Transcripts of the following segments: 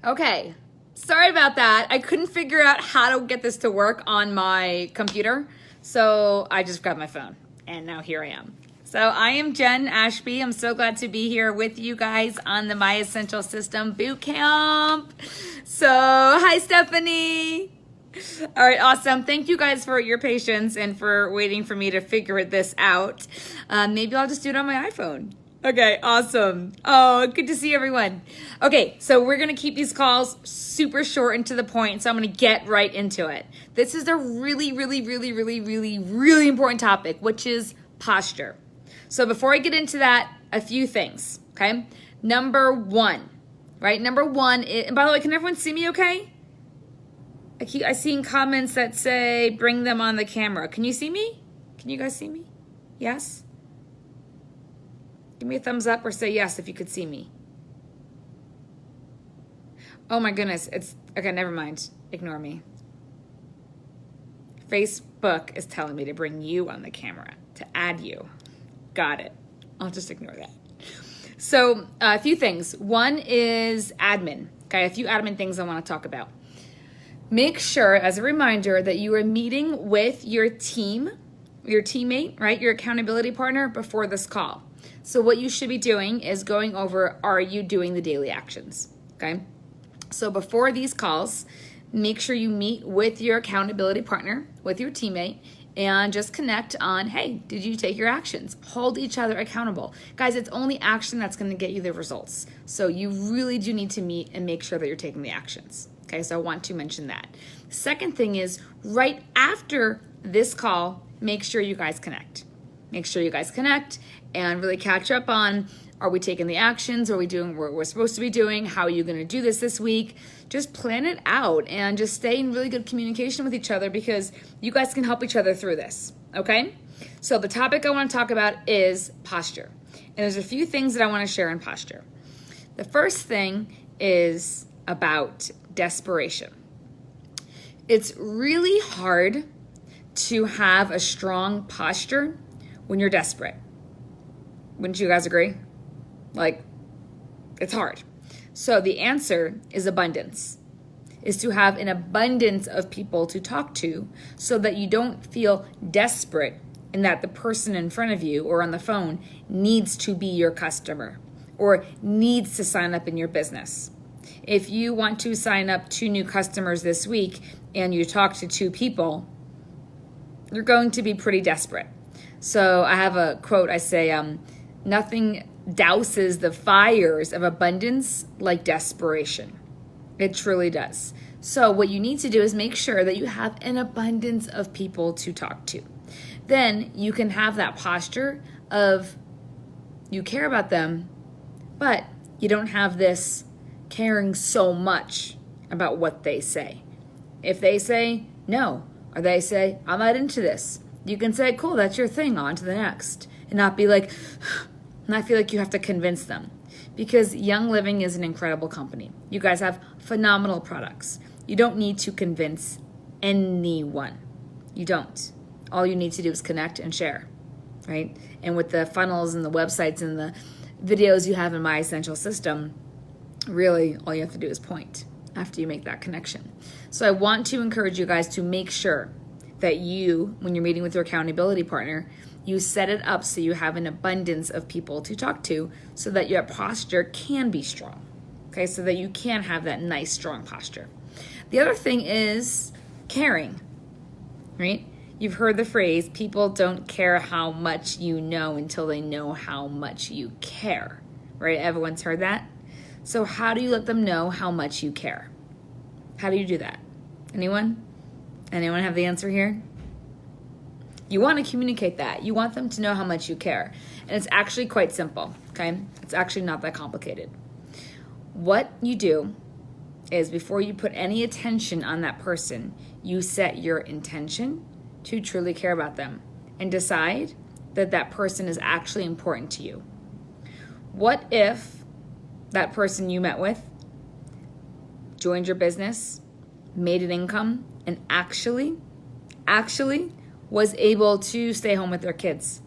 Okay, sorry about that. I couldn't figure out how to get this to work on my computer, so I just grabbed my phone, and now here I am. So I am Jen Ashby. I'm so glad to be here with you guys on the My Essential System Boot Camp. So, hi Stephanie. All right, awesome. Thank you guys for your patience and for waiting for me to figure this out. Maybe I'll just do it on my iPhone. Okay, awesome. Oh, good to see everyone. Okay, so we're going to keep these calls super short and to the point, so I'm going to get right into it. This is a really important topic, which is posture. So before I get into that, a few things, okay? Number one, and by the way, can everyone see me okay? I seen comments that say, bring them on the camera. Can you see me? Can you guys see me? Yes? Give me a thumbs up or say yes if you could see me. Oh my goodness, okay, never mind. Ignore me. Facebook is telling me to bring you on the camera, to add you. Got it. I'll just ignore that. So a few things. One is admin. Okay, a few admin things I want to talk about. Make sure, as a reminder, that you are meeting with your team, your teammate, right, your accountability partner before this call. So what you should be doing is going over, are you doing the daily actions, okay? So before these calls, make sure you meet with your accountability partner, with your teammate, and just connect on, hey, did you take your actions? Hold each other accountable. Guys, it's only action that's gonna get you the results. So you really do need to meet and make sure that you're taking the actions. Okay, so I want to mention that. Second thing is, right after this call, make sure you guys connect. Make sure you guys connect and really catch up on, are we taking the actions? Are we doing what we're supposed to be doing? How are you gonna do this week? Just plan it out and just stay in really good communication with each other because you guys can help each other through this, okay? So the topic I wanna talk about is posture. And there's a few things that I wanna share on posture. The first thing is about desperation. It's really hard to have a strong posture when you're desperate. Wouldn't you guys agree? Like, it's hard. So the answer is abundance, is to have an abundance of people to talk to so that you don't feel desperate and that the person in front of you or on the phone needs to be your customer or needs to sign up in your business. If you want to sign up 2 new customers this week and you talk to 2 people, you're going to be pretty desperate. So I have a quote, I say, nothing douses the fires of abundance like desperation. It truly does. So what you need to do is make sure that you have an abundance of people to talk to. Then you can have that posture of you care about them, but you don't have this caring so much about what they say. If they say no, or they say, I'm not into this, you can say, cool, that's your thing, on to the next. And not be like, not feel like you have to convince them. Because Young Living is an incredible company. You guys have phenomenal products. You don't need to convince anyone. You don't. All you need to do is connect and share, right? And with the funnels and the websites and the videos you have in My Essential System, really all you have to do is point after you make that connection. So I want to encourage you guys to make sure that you, when you're meeting with your accountability partner, you set it up so you have an abundance of people to talk to so that your posture can be strong, okay? So that you can have that nice, strong posture. The other thing is caring, right? You've heard the phrase, people don't care how much you know until they know how much you care, right? Everyone's heard that? So how do you let them know how much you care? How do you do that? Anyone? Anyone have the answer here? You want to communicate that. You want them to know how much you care. And it's actually quite simple, okay? It's actually not that complicated. What you do is before you put any attention on that person, you set your intention to truly care about them and decide that that person is actually important to you. What if that person you met with joined your business, made an income, and actually was able to stay home with their kids?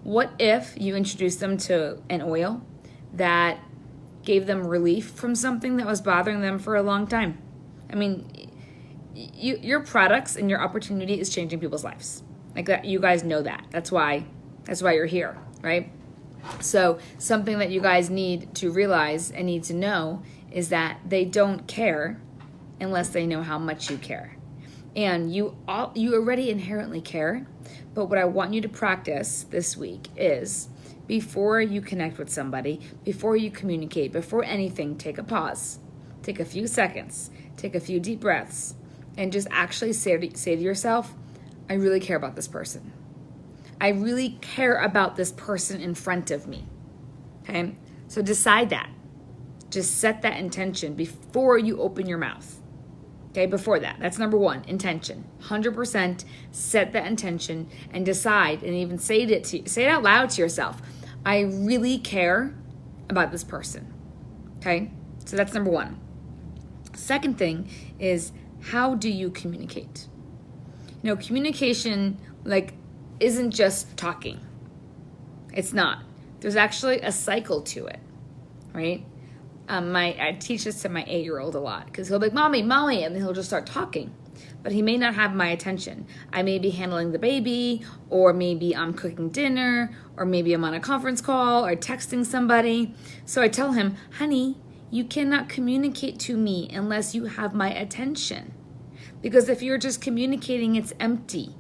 What if you introduced them to an oil that gave them relief from something that was bothering them for a long time. I mean, your products and your opportunity is changing people's lives. Like that, you guys know that. That's why you're here, right? So something that you guys need to realize and need to know is that they don't care unless they know how much you care. And you already inherently care, but what I want you to practice this week is before you connect with somebody, before you communicate, before anything, take a pause, take a few seconds, take a few deep breaths, and just actually say to yourself, I really care about this person. I really care about this person in front of me. Okay? So decide that. Just set that intention before you open your mouth. Okay, before that. That's number one, intention. 100% set that intention and decide and even say it out loud to yourself. I really care about this person. Okay? So that's number one. Second thing is, how do you communicate? You know, communication isn't just talking. It's not. There's actually a cycle to it, right? I teach this to my 8-year-old a lot because he'll be like, mommy, and then he'll just start talking. But he may not have my attention. I may be handling the baby, or maybe I'm cooking dinner, or maybe I'm on a conference call or texting somebody. So I tell him, honey, you cannot communicate to me unless you have my attention. Because if you're just communicating, it's empty.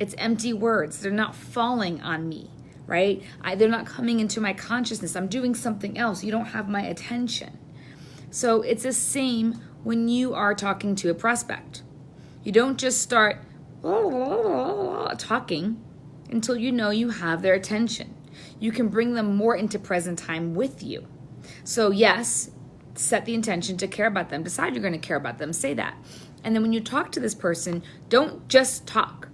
It's empty words. They're not falling on me, right? They're not coming into my consciousness. I'm doing something else. You don't have my attention. So it's the same when you are talking to a prospect. You don't just start talking until you know you have their attention. You can bring them more into present time with you. So yes, set the intention to care about them. Decide you're going to care about them. Say that. And then when you talk to this person, don't just talk,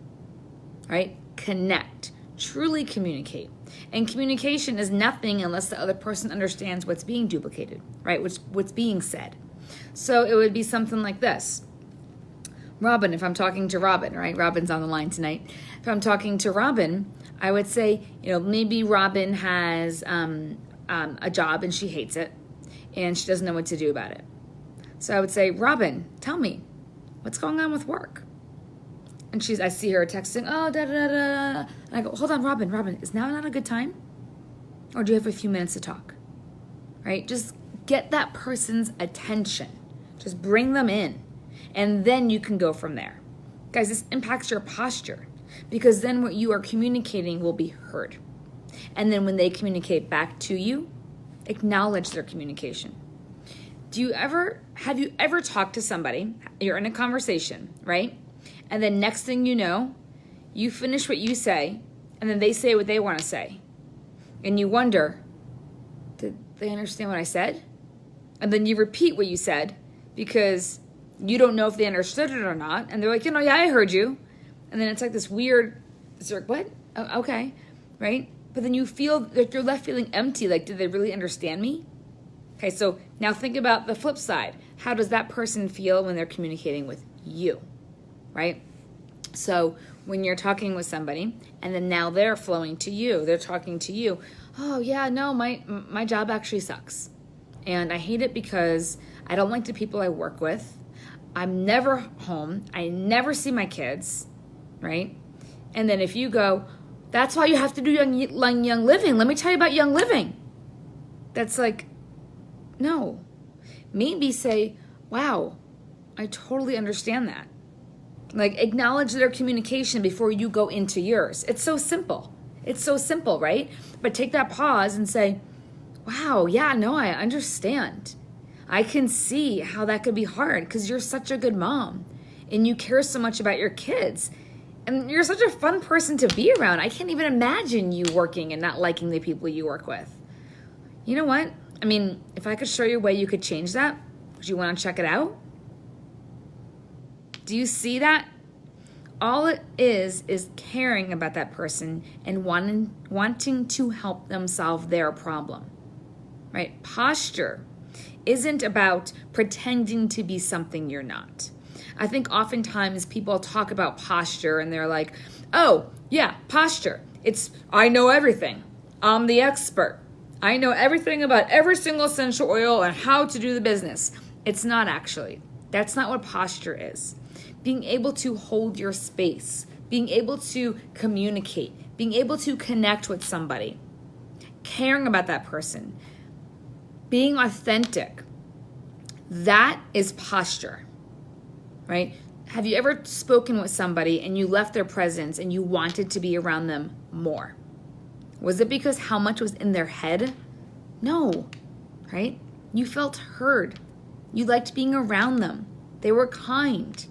right? Connect. Truly communicate. And communication is nothing unless the other person understands what's being duplicated, right? What's being said. So it would be something like this. Robin, if I'm talking to Robin, right? Robin's on the line tonight. If I'm talking to Robin, I would say, maybe Robin has a job and she hates it and she doesn't know what to do about it. So I would say, Robin, tell me, what's going on with work? And I see her texting, oh, da, da, da, da. And I go, hold on, Robin, is now not a good time? Or do you have a few minutes to talk? Right? Just get that person's attention. Just bring them in. And then you can go from there. Guys, this impacts your posture because then what you are communicating will be heard. And then when they communicate back to you, acknowledge their communication. Have you ever talked to somebody, you're in a conversation, right? And then next thing you know, you finish what you say, and then they say what they want to say. And you wonder, did they understand what I said? And then you repeat what you said because you don't know if they understood it or not. And they're like, yeah, I heard you. And then it's like this weird, it's like, what? Oh, okay, right? But then you feel that you're left feeling empty. Like, did they really understand me? Okay, so now think about the flip side. How does that person feel when they're communicating with you, right? So when you're talking with somebody and then now they're flowing to you, they're talking to you. Oh yeah, no, my job actually sucks. And I hate it because I don't like the people I work with. I'm never home. I never see my kids, right? And then if you go, that's why you have to do young living. Let me tell you about young living. That's like, no. Maybe say, wow, I totally understand that. Like, acknowledge their communication before you go into yours. It's so simple. It's so simple, right? But take that pause and say, wow, yeah, no, I understand. I can see how that could be hard because you're such a good mom and you care so much about your kids and you're such a fun person to be around. I can't even imagine you working and not liking the people you work with. You know what? I mean, if I could show you a way you could change that, would you want to check it out? Do you see that? All it is caring about that person and wanting to help them solve their problem, right? Posture isn't about pretending to be something you're not. I think oftentimes people talk about posture and they're like, oh, yeah, posture. I know everything. I'm the expert. I know everything about every single essential oil and how to do the business. It's not actually. That's not what posture is. Being able to hold your space, being able to communicate, being able to connect with somebody, caring about that person, being authentic. That is posture, right? Have you ever spoken with somebody and you left their presence and you wanted to be around them more? Was it because how much was in their head? No, right? You felt heard. You liked being around them. They were kind,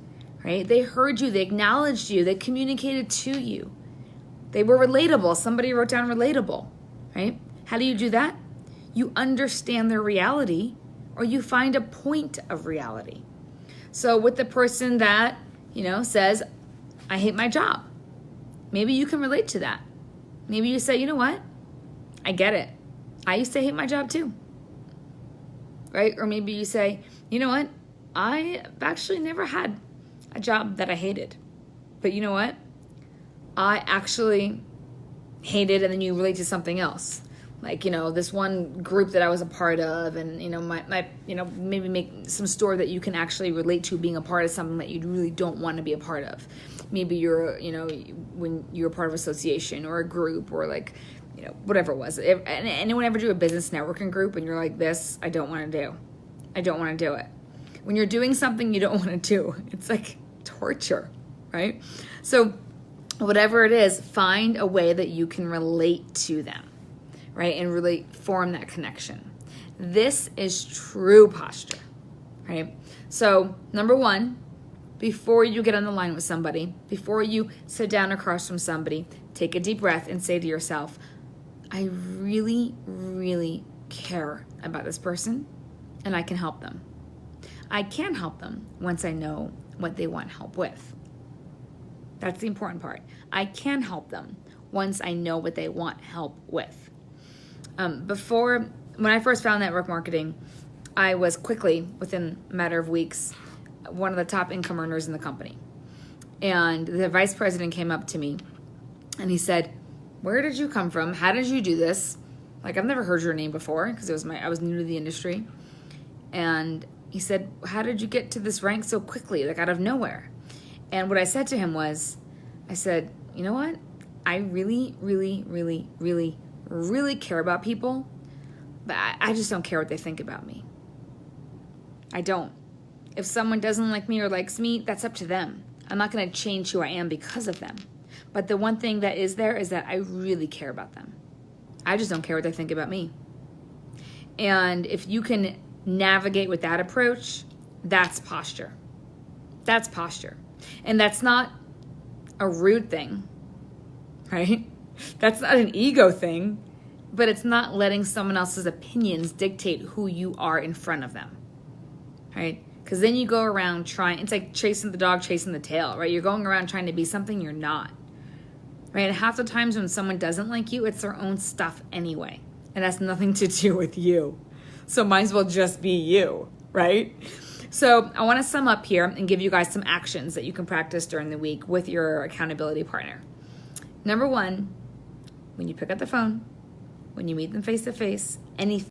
right? They heard you. They acknowledged you. They communicated to you. They were relatable. Somebody wrote down relatable, right? How do you do that? You understand their reality, or you find a point of reality. So with the person that, says, I hate my job, maybe you can relate to that. Maybe you say, you know what? I get it. I used to hate my job too, right? Or maybe you say, you know what? I've actually never had a job that I hated. But you know what? I actually hated, and then you relate to something else. Like, this one group that I was a part of, and, maybe make some story that you can actually relate to being a part of something that you really don't want to be a part of. Maybe you're, when you're a part of an association or a group or whatever it was. Anyone ever do a business networking group and you're like, this, I don't want to do. I don't want to do it. When you're doing something you don't want to do, it's like torture, right? So whatever it is, find a way that you can relate to them, right? And really form that connection. This is true posture, right? So number one, before you get on the line with somebody, before you sit down across from somebody, take a deep breath and say to yourself, I really, really care about this person and I can help them. I can help them once I know what they want help with. That's the important part. I can help them once I know what they want help with. When I first found network marketing, I was quickly, within a matter of weeks, one of the top income earners in the company. And the vice president came up to me and he said, where did you come from? How did you do this? Like, I've never heard your name before because I was new to the industry. And he said, how did you get to this rank so quickly, like out of nowhere? And what I said to him was, I said, you know what? I really, really, really, really, really care about people, but I just don't care what they think about me. I don't. If someone doesn't like me or likes me, that's up to them. I'm not going to change who I am because of them. But the one thing that is there is that I really care about them. I just don't care what they think about me. And if you can navigate with that approach, that's posture. That's posture. And that's not a rude thing, right? That's not an ego thing, but it's not letting someone else's opinions dictate who you are in front of them, right? Because then you go around trying, it's like chasing the dog, chasing the tail, right? You're going around trying to be something you're not, right? And half the times when someone doesn't like you, it's their own stuff anyway. And that's nothing to do with you. So might as well just be you, right? So I want to sum up here and give you guys some actions that you can practice during the week with your accountability partner. Number one, when you pick up the phone, when you meet them face to face, anything